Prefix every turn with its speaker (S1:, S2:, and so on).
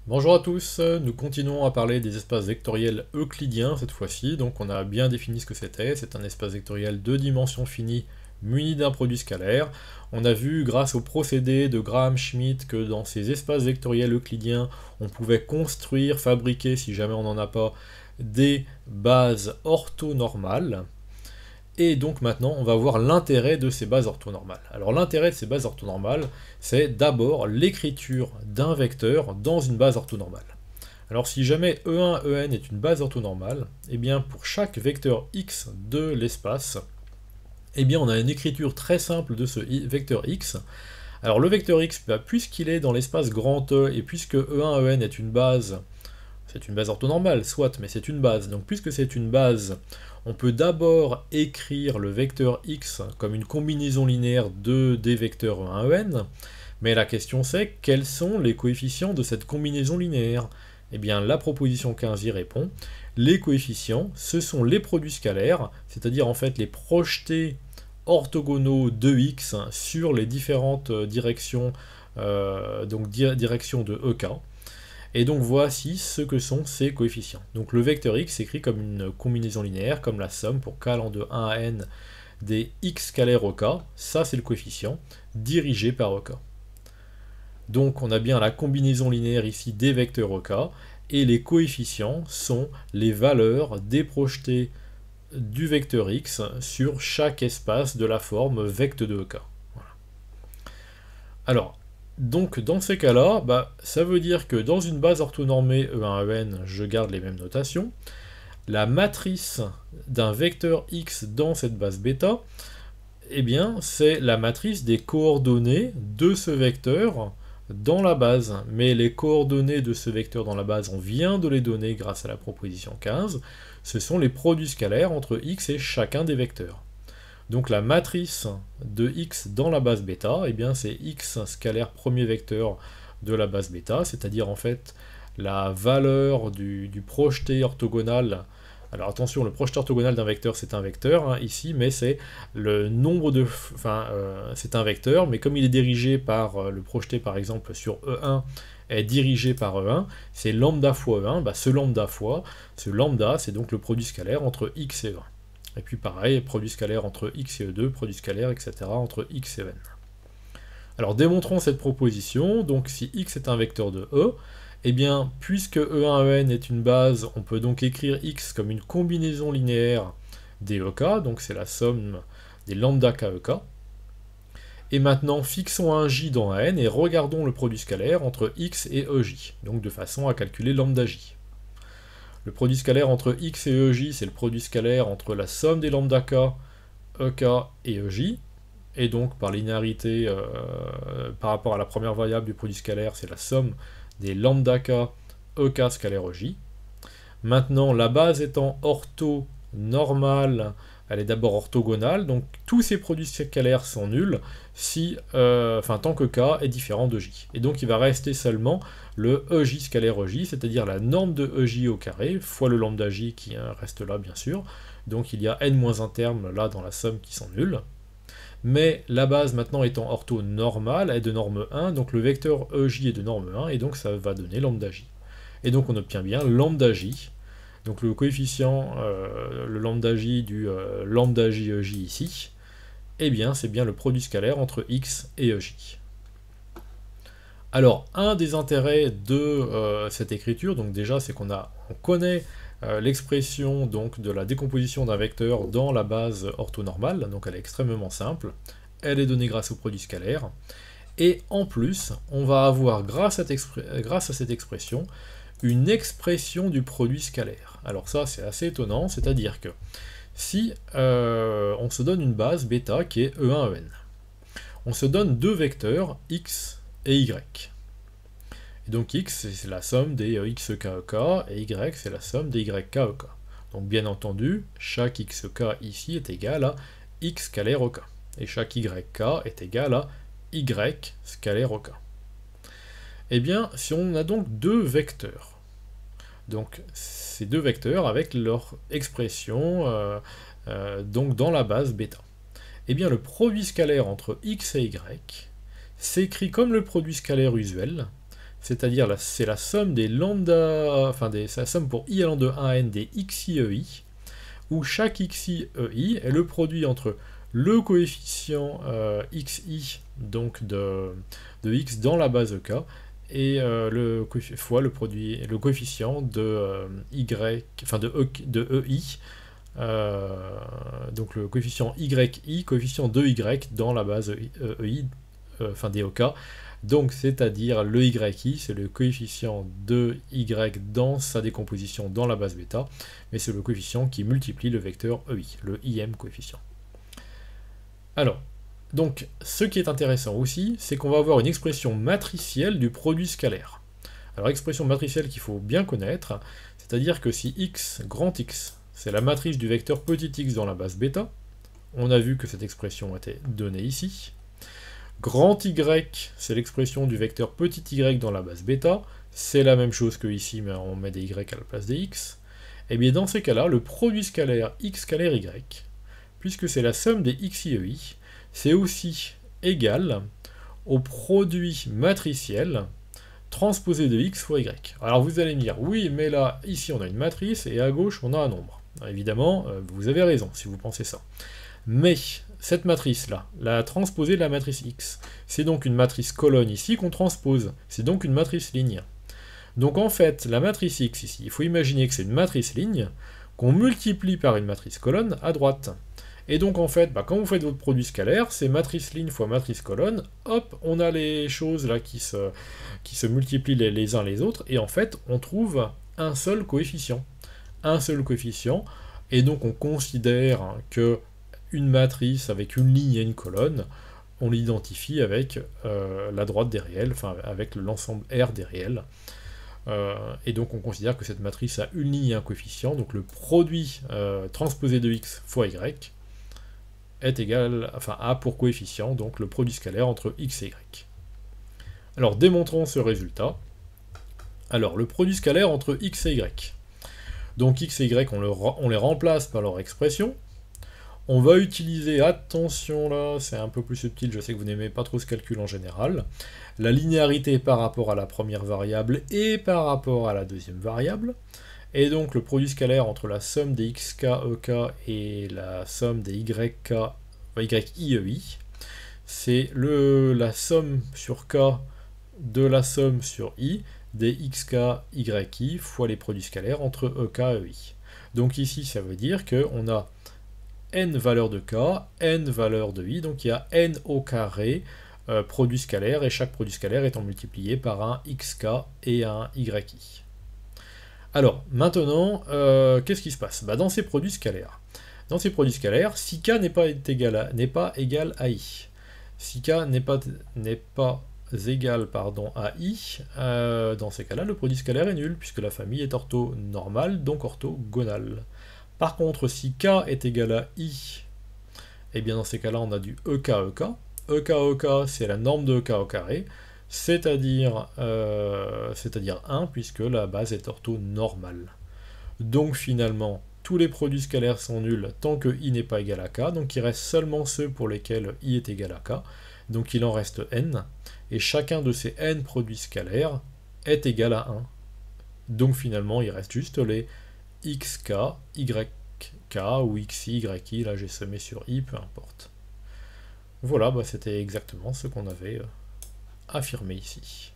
S1: Bonjour à tous, nous continuons à parler des espaces vectoriels euclidiens cette fois-ci, donc on a bien défini ce que c'était, c'est un espace vectoriel de dimension finie muni d'un produit scalaire. On a vu grâce au procédé de Graham-Schmidt que dans ces espaces vectoriels euclidiens, on pouvait construire, fabriquer, si jamais on n'en a pas, des bases orthonormales. Et donc maintenant, on va voir l'intérêt de ces bases orthonormales. Alors l'intérêt de ces bases orthonormales, c'est d'abord l'écriture d'un vecteur dans une base orthonormale. Alors si jamais E1, En est une base orthonormale, eh bien pour chaque vecteur x de l'espace, eh bien on a une écriture très simple de ce vecteur x. Alors le vecteur x, puisqu'il est dans l'espace grand E, et puisque E1, En est une base, c'est une base orthonormale, soit, mais c'est une base. Donc puisque c'est une base, on peut d'abord écrire le vecteur x comme une combinaison linéaire des vecteurs E1, En, mais la question c'est quels sont les coefficients de cette combinaison linéaire? Eh bien la proposition 15 y répond. Les coefficients, ce sont les produits scalaires, c'est-à-dire en fait les projetés orthogonaux de x sur les différentes directions, donc direction de EK. Et donc voici ce que sont ces coefficients. Donc le vecteur x s'écrit comme une combinaison linéaire, comme la somme pour k allant de 1 à n des x scalaires ek, ça c'est le coefficient, dirigé par ek. Donc on a bien la combinaison linéaire ici des vecteurs ek, et les coefficients sont les valeurs des projetés du vecteur x sur chaque espace de la forme vect de ek. Voilà. Alors, donc dans ces cas-là, ça veut dire que dans une base orthonormée E1, En, je garde les mêmes notations. La matrice d'un vecteur x dans cette base bêta, eh bien c'est la matrice des coordonnées de ce vecteur dans la base. Mais les coordonnées de ce vecteur dans la base, on vient de les donner grâce à la proposition 15. Ce sont les produits scalaires entre x et chacun des vecteurs. Donc la matrice de x dans la base bêta, eh bien c'est x scalaire premier vecteur de la base bêta, c'est-à-dire en fait la valeur du projeté orthogonal. Alors attention, le projeté orthogonal d'un vecteur c'est un vecteur ici, mais c'est le nombre de... c'est un vecteur, mais comme il est dirigé par le projeté par exemple sur E1 est dirigé par E1, c'est lambda fois E1, ce lambda c'est donc le produit scalaire entre x et E1. Et puis pareil, produit scalaire entre x et E2, produit scalaire, etc. entre x et En. Alors démontrons cette proposition. Donc si x est un vecteur de E, eh bien puisque E1, En est une base, on peut donc écrire x comme une combinaison linéaire des EK, donc c'est la somme des lambda KEK. Et maintenant fixons un j dans N et regardons le produit scalaire entre x et EJ, donc de façon à calculer lambda j. Le produit scalaire entre x et EJ, c'est le produit scalaire entre la somme des lambda k, EK et EJ. Et donc, par linéarité, par rapport à la première variable du produit scalaire, c'est la somme des lambda k, EK scalaire EJ. Maintenant, la base étant orthonormale, elle est d'abord orthogonale, donc tous ces produits scalaires sont nuls si, tant que k est différent de j. Et donc il va rester seulement le EJ scalaire EJ, c'est-à-dire la norme de EJ au carré, fois le lambda j qui reste là bien sûr. Donc il y a n-1 termes là dans la somme qui sont nuls. Mais la base maintenant étant orthonormale est de norme 1, donc le vecteur EJ est de norme 1, et donc ça va donner lambda j. Et donc on obtient bien lambda j. Donc le coefficient, le lambda j du lambda j EJ ici, eh bien c'est bien le produit scalaire entre x et EJ. Alors un des intérêts de cette écriture, donc déjà c'est qu'on connaît l'expression donc de la décomposition d'un vecteur dans la base orthonormale, donc elle est extrêmement simple, elle est donnée grâce au produit scalaire, et en plus on va avoir grâce à cette expression une expression du produit scalaire. Alors ça c'est assez étonnant, c'est-à-dire que si on se donne une base bêta qui est E1, En, on se donne deux vecteurs x et y. Et donc x c'est la somme des xk et y c'est la somme des yk. Donc bien entendu, chaque xk ici est égal à x scalaire ek. Et chaque yk est égal à y scalaire ek. Eh bien, si on a donc deux vecteurs, donc ces deux vecteurs avec leur expression donc dans la base bêta, eh bien le produit scalaire entre x et y s'écrit comme le produit scalaire usuel, c'est-à-dire c'est la somme des lambda, enfin c'est la somme pour i allant de 1 à n des xiei, où chaque xiei est le produit entre le coefficient xi, donc de x dans la base ek, et fois le coefficient de y, enfin de ei, donc le coefficient yi, coefficient de y dans la base ei, enfin des ek. Donc c'est-à-dire le yi, c'est le coefficient de y dans sa décomposition dans la base bêta, mais c'est le coefficient qui multiplie le vecteur ei, le im coefficient. Alors, donc, ce qui est intéressant aussi, c'est qu'on va avoir une expression matricielle du produit scalaire. Alors, expression matricielle qu'il faut bien connaître, c'est-à-dire que si x, grand X, c'est la matrice du vecteur petit x dans la base bêta, on a vu que cette expression était donnée ici. Grand Y, c'est l'expression du vecteur petit y dans la base bêta, c'est la même chose que ici, mais on met des y à la place des x. Et bien dans ces cas-là, le produit scalaire x scalaire y, puisque c'est la somme des xiei, c'est aussi égal au produit matriciel transposé de x fois y. Alors vous allez me dire, oui, mais là, ici on a une matrice, et à gauche on a un nombre. Alors, évidemment, vous avez raison si vous pensez ça. Mais cette matrice-là, la transposée de la matrice x, c'est donc une matrice colonne ici qu'on transpose, c'est donc une matrice ligne. Donc en fait, la matrice x ici, il faut imaginer que c'est une matrice ligne qu'on multiplie par une matrice colonne à droite. Et donc en fait, quand vous faites votre produit scalaire, c'est matrice ligne fois matrice colonne, hop, on a les choses là qui se multiplient les uns les autres, et en fait, on trouve un seul coefficient. Un seul coefficient, et donc on considère que une matrice avec une ligne et une colonne, on l'identifie avec la droite des réels, enfin avec l'ensemble R des réels. Et donc on considère que cette matrice a une ligne et un coefficient, donc le produit transposé de x fois y est égal, enfin a pour coefficient, donc le produit scalaire entre x et y. Alors démontrons ce résultat. Alors le produit scalaire entre x et y. Donc x et y, on les remplace par leur expression. On va utiliser, attention là, c'est un peu plus subtil, je sais que vous n'aimez pas trop ce calcul en général, la linéarité par rapport à la première variable et par rapport à la deuxième variable, et donc le produit scalaire entre la somme des xk, ek et la somme des yk, yiei, c'est la somme sur k de la somme sur i des xk, yi fois les produits scalaires entre ek et ei. Donc ici, ça veut dire qu'on a n valeurs de k, n valeurs de i, donc il y a n au carré produits scalaires, et chaque produit scalaire étant multiplié par un xk et un yi. Alors, maintenant, qu'est-ce qui se passe? Dans ces produits scalaires, si k n'est pas égal à i, si k n'est pas égal à i, dans ces cas-là, le produit scalaire est nul, puisque la famille est orthonormale, donc orthogonale. Par contre, si k est égal à i, et bien dans ces cas-là, on a du ek. ek, c'est la norme de ek au carré, c'est-à-dire 1, puisque la base est orthonormale. Donc finalement, tous les produits scalaires sont nuls tant que i n'est pas égal à k, donc il reste seulement ceux pour lesquels i est égal à k, donc il en reste n, et chacun de ces n produits scalaires est égal à 1. Donc finalement, il reste juste les xk, yk ou xi, yi, là j'ai semé sur i, peu importe. Voilà, c'était exactement ce qu'on avait affirmé ici.